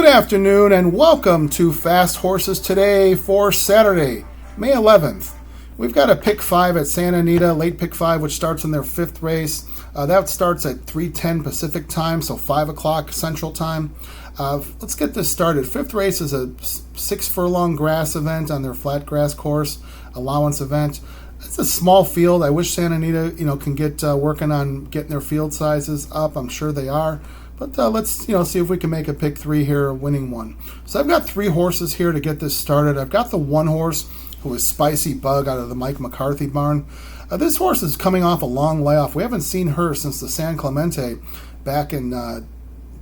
Good afternoon and welcome to Fast Horses Today for Saturday, May 11th. We've got a pick 5 at Santa Anita, late pick 5, which starts in their 5th race. That starts at 3:10 Pacific time, so 5 o'clock Central time. Let's get this started. 5th race is a 6-furlong grass event on their flat grass course, allowance event. It's a small field. I wish Santa Anita, can get working on getting their field sizes up. I'm sure they are. But let's, see if we can make a pick 3 here, winning one. So I've got 3 horses here to get this started. I've got the 1 horse, who is Spicy Bug out of the Mike McCarthy barn. This horse is coming off a long layoff. We haven't seen her since the San Clemente back in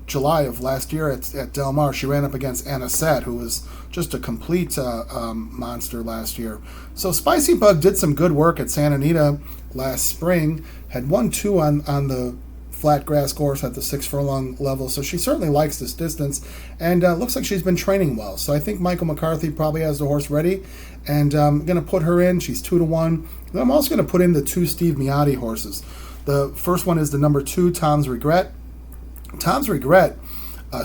July of last year at Del Mar. She ran up against Anita, who was just a complete monster last year. So Spicy Bug did some good work at Santa Anita last spring, had 1-2 on the flat grass course at the 6-furlong level, so she certainly likes this distance, and looks like she's been training well. So I think Michael McCarthy probably has the horse ready, and I'm going to put her in. She's 2-1. Then I'm also going to put in the 2 Steve Miotti horses. The first one is the number 2, Tom's Regret. Tom's Regret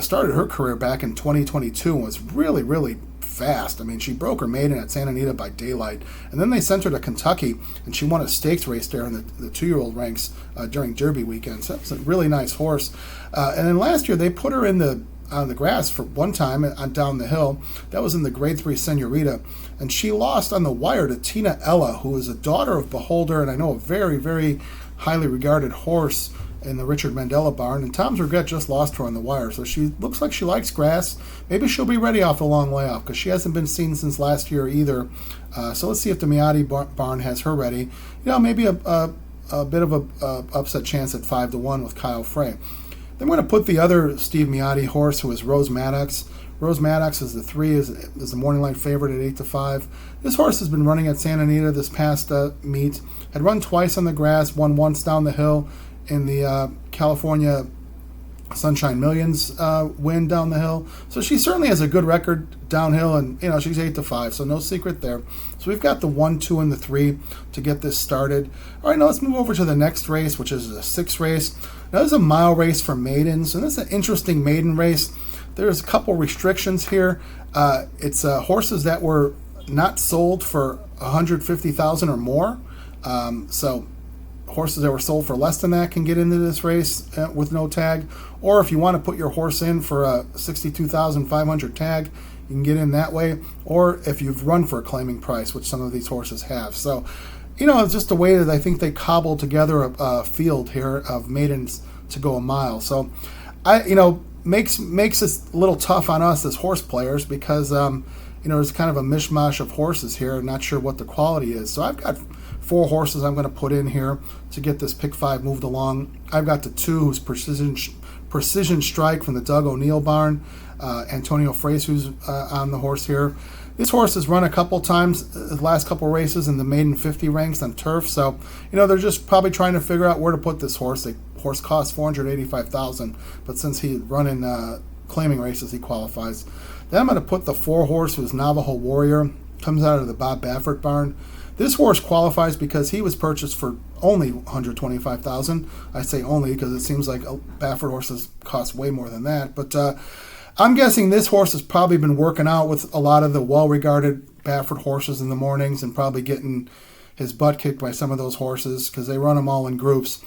started her career back in 2022 and was really, really fast. I mean, she broke her maiden at Santa Anita by daylight, and then they sent her to Kentucky, and she won a stakes race there in the 2-year-old ranks during Derby weekend. So that's a really nice horse. And then last year they put her on the grass for one time down the hill. That was in the Grade 3 Senorita, and she lost on the wire to Tina Ella, who is a daughter of Beholder, and I know a very, very highly regarded horse in the Richard Mandela barn, and Tom's Regret just lost her on the wire. So she looks like she likes grass. Maybe she'll be ready off the long layoff because she hasn't been seen since last year either. So let's see if the Miotti barn has her ready. Maybe a bit of a upset chance at 5-1 with Kyle Frey. Then we're going to put the other Steve Miotti horse, who is Rose Maddox. Rose Maddox is the 3, is the morning line favorite at 8-5. This horse has been running at Santa Anita this past meet. Had run twice on the grass, won once down the hill in the California Sunshine Millions win down the hill. So she certainly has a good record downhill, and she's 8-5, so no secret there. So we've got the 1, 2, and the 3 to get this started. All right, now let's move over to the next race, which is a 6th race. Now this is a mile race for maidens, and this is an interesting maiden race. There's a couple restrictions here. It's horses that were not sold for $150,000 or more. So horses that were sold for less than that can get into this race with no tag. Or if you want to put your horse in for a $62,500 tag, you can get in that way. Or if you've run for a claiming price, which some of these horses have. So, it's just a way that I think they cobbled together a field here of maidens to go a mile. So, makes it a little tough on us as horse players because, there's kind of a mishmash of horses here. I'm not sure what the quality is. So I've got 4 horses I'm going to put in here to get this pick 5 moved along. I've got the 2 who's Precision Strike from the Doug O'Neill barn. Antonio Frace, who's on the horse here. This horse has run a couple times the last couple races in the maiden 50 ranks on turf. So, they're just probably trying to figure out where to put this horse. The horse costs $485,000, but since he run in claiming races, he qualifies. Then I'm going to put the 4 horse, who's Navajo Warrior, comes out of the Bob Baffert barn. This horse qualifies because he was purchased for only $125,000. I say only because it seems like Baffert horses cost way more than that. But I'm guessing this horse has probably been working out with a lot of the well-regarded Baffert horses in the mornings and probably getting his butt kicked by some of those horses because they run them all in groups.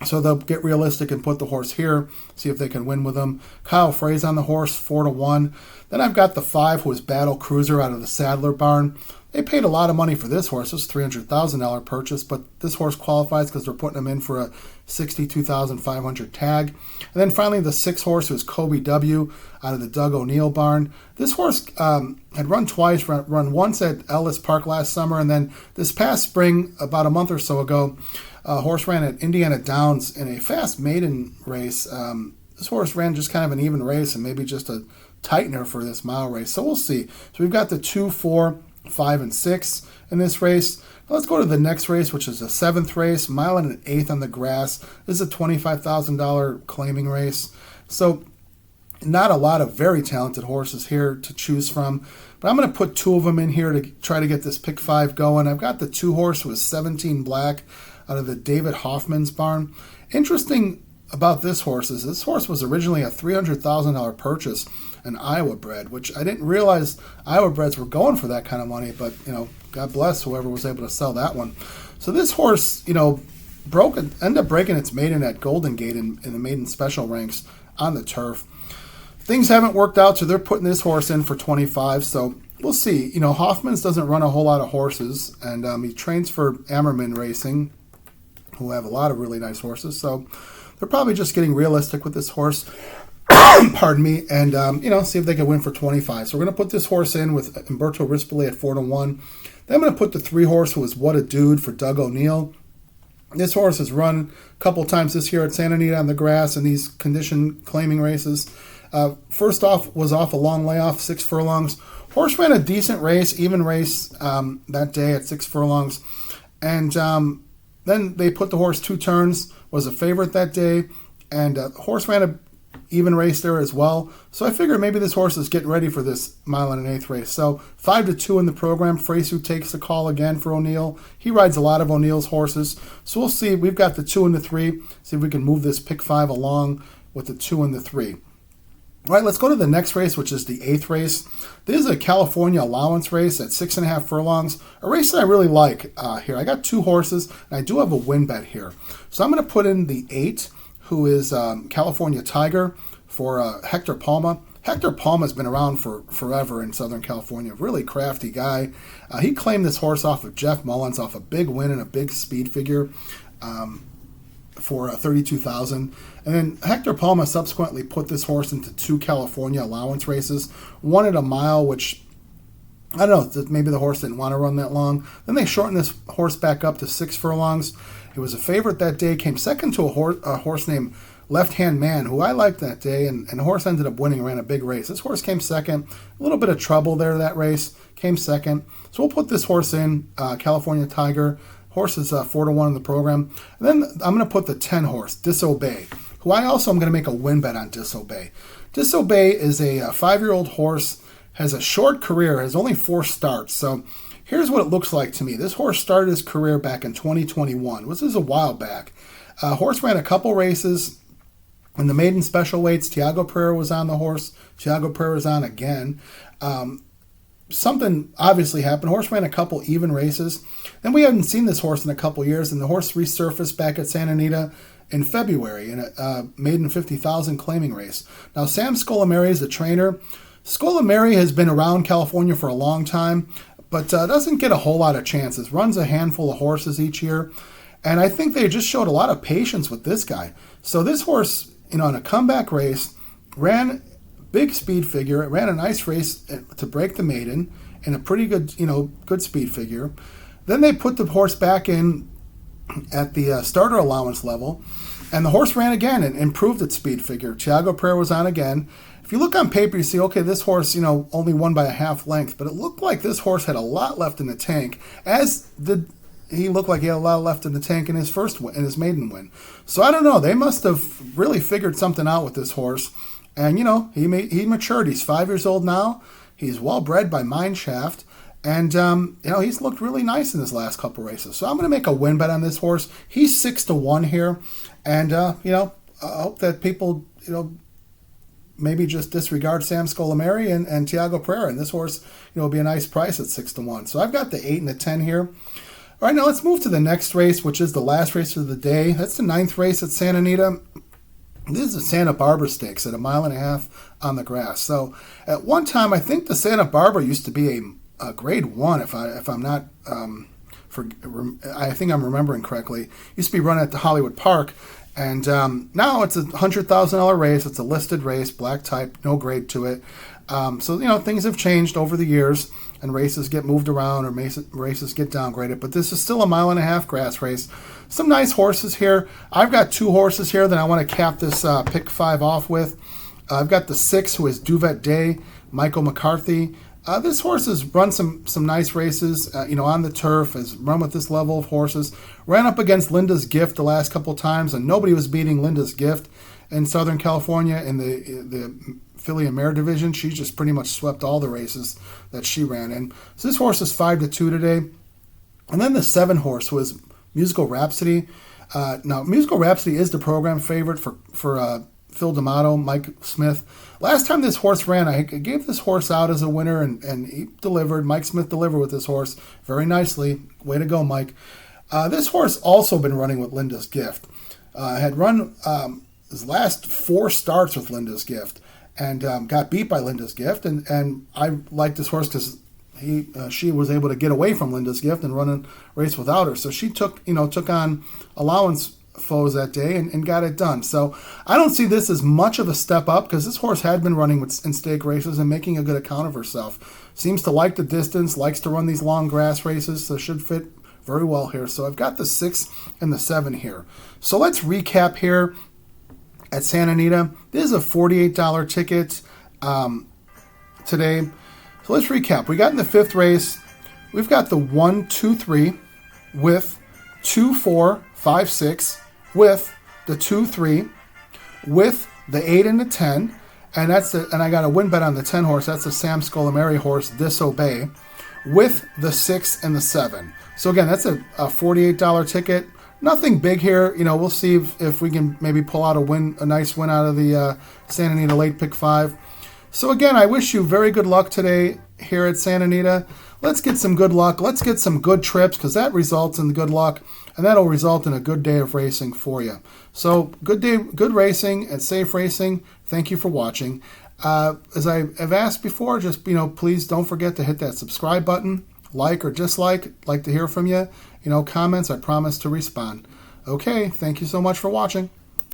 So they'll get realistic and put the horse here, see if they can win with him. Kyle Frey's on the horse, 4-1. Then I've got the 5, who is Battle Cruiser out of the Sadler barn. They paid a lot of money for this horse. This is a $300,000 purchase, but this horse qualifies because they're putting him in for a $62,500 tag. And then finally, the 6 horse, who is Kobe W. out of the Doug O'Neill barn. This horse had run twice, run once at Ellis Park last summer, and then this past spring, about a month or so ago, horse ran at Indiana Downs in a fast maiden race. This horse ran just kind of an even race and maybe just a tightener for this mile race. So we'll see. So we've got the 2, 4, 5, and 6 in this race. Now let's go to the next race, which is the 7th race, 1.125 on the grass. This is a $25,000 claiming race. So not a lot of very talented horses here to choose from. But I'm going to put 2 of them in here to try to get this pick 5 going. I've got the 2 horse, who is 17 Black out of the David Hoffman's barn. Interesting about this horse is this horse was originally a $300,000 purchase an Iowa bred, which I didn't realize Iowa breds were going for that kind of money, but, God bless whoever was able to sell that one. So this horse, ended up breaking its maiden at Golden Gate in the maiden special ranks on the turf. Things haven't worked out, so they're putting this horse in for 25. So we'll see. Hoffman's doesn't run a whole lot of horses, and he trains for Ammerman Racing, who have a lot of really nice horses. So they're probably just getting realistic with this horse. Pardon me, and see if they can win for 25. So we're going to put this horse in with Umberto Rispoli at 4-1. Then I'm going to put the 3 horse, who is What a Dude, for Doug O'Neill. This horse has run a couple times this year at Santa Anita on the grass in these condition claiming races. First off, was off a long layoff, 6 furlongs. Horse ran a decent race, even race that day at 6 furlongs. And then they put the horse 2 turns, was a favorite that day. And horse ran a even race there as well. So I figured maybe this horse is getting ready for this 1 1/8 race. So 5-2 in the program. Frasu takes the call again for O'Neill. He rides a lot of O'Neill's horses. So we'll see. We've got the 2 and the 3. See if we can move this pick 5 along with the 2 and the 3. All right, let's go to the next race, which is the 8th race. This is a California allowance race at 6.5 furlongs, a race that I really like here. I got 2 horses, and I do have a win bet here. So I'm going to put in the 8, who is California Tiger, for Hector Palma. Hector Palma has been around for forever in Southern California. Really crafty guy. He claimed this horse off of Jeff Mullins off a big win and a big speed figure for $32,000. And then Hector Palma subsequently put this horse into 2 California allowance races. One at a mile, which I don't know, maybe the horse didn't want to run that long. Then they shortened this horse back up to 6 furlongs. It was a favorite that day. Came second to a horse named Left Hand Man, who I liked that day, and the horse ended up winning, ran a big race. This horse came second. A little bit of trouble there that race. Came second. So we'll put this horse in, California Tiger. Horse is 4-1 in the program. And then I'm going to put the 10 horse, Disobey, who I also am going to make a win bet on Disobey. Disobey is a 5-year-old horse, has a short career, has only 4 starts. So here's what it looks like to me. This horse started his career back in 2021. This is a while back. Horse ran a couple races. In the maiden special weights, Tiago Pereira was on the horse. Tiago Pereira was on again. Something obviously happened. Horse ran a couple even races. Then we haven't seen this horse in a couple years, and the horse resurfaced back at Santa Anita in February in a maiden 50,000 claiming race. Now, Sam Scolameri is the trainer. Scolameri has been around California for a long time, but doesn't get a whole lot of chances. Runs a handful of horses each year, and I think they just showed a lot of patience with this guy. So this horse, in a comeback race, ran big speed figure. It ran a nice race to break the maiden in a pretty good, good speed figure. Then they put the horse back in at the starter allowance level, and the horse ran again and improved its speed figure. Tiago Pereira was on again. If you look on paper, you see, okay, this horse, only won by a half length, but it looked like this horse had a lot left in the tank, as did he looked like he had a lot left in the tank in his his maiden win. So I don't know. They must have really figured something out with this horse. And, he matured. He's 5 years old now. He's well bred by Mineshaft. And, he's looked really nice in his last couple races. So I'm going to make a win bet on this horse. He's 6-1 here. And, I hope that people, maybe just disregard Sam Scolameri and Tiago Pereira. And this horse, will be a nice price at 6-1. So I've got the 8 and the 10 here. All right, now let's move to the next race, which is the last race of the day. That's the 9th race at Santa Anita. This is the Santa Barbara Stakes at 1.5 miles on the grass. So at one time, I think the Santa Barbara used to be a grade 1, if I'm not, I think I'm remembering correctly. Used to be run at the Hollywood Park, and now it's a $100,000 race. It's a listed race, black type, no grade to it. So things have changed over the years, and races get moved around or races get downgraded. But this is still a 1.5 mile grass race. Some nice horses here. I've got 2 horses here that I want to cap this pick 5 off with. I've got the 6, who is Duvet Day, Michael McCarthy. This horse has run some nice races, on the turf, has run with this level of horses. Ran up against Linda's Gift the last couple times, and nobody was beating Linda's Gift in Southern California in the filly and mare division. She just pretty much swept all the races that she ran in. So this horse is 5-2 today. And then the 7 horse, who is Musical Rhapsody. Now, Musical Rhapsody is the program favorite for Phil D'Amato, Mike Smith. Last time this horse ran, I gave this horse out as a winner, and he delivered. Mike Smith delivered with this horse very nicely. Way to go, Mike. This horse also been running with Linda's Gift. Had run his last 4 starts with Linda's Gift and got beat by Linda's Gift. And I like this horse because she was able to get away from Linda's Gift and run a race without her. So she took on allowance foes that day and got it done. So I don't see this as much of a step up because this horse had been running in stake races and making a good account of herself. Seems to like the distance, likes to run these long grass races, so should fit very well here. So I've got the 6 and the 7 here. So let's recap here at Santa Anita. This is a $48 ticket today. So let's recap. We got in the 5th race, we've got the 1, 2, 3 with 2, 4, 5, 6 with the 2, 3 with the 8 and the 10. And I got a win bet on the 10 horse. That's the Sam Scolamari horse, Disobey, with the 6 and the 7. So again, that's a $48 ticket. Nothing big here. We'll see if we can maybe pull out a nice win out of the Santa Anita late pick 5. So again, I wish you very good luck today here at Santa Anita. Let's get some good luck. Let's get some good trips because that results in good luck, and that'll result in a good day of racing for you. So good day, good racing, and safe racing. Thank you for watching. As I have asked before, just please don't forget to hit that subscribe button, like or dislike. Like to hear from you. Comments, I promise to respond. Okay, thank you so much for watching.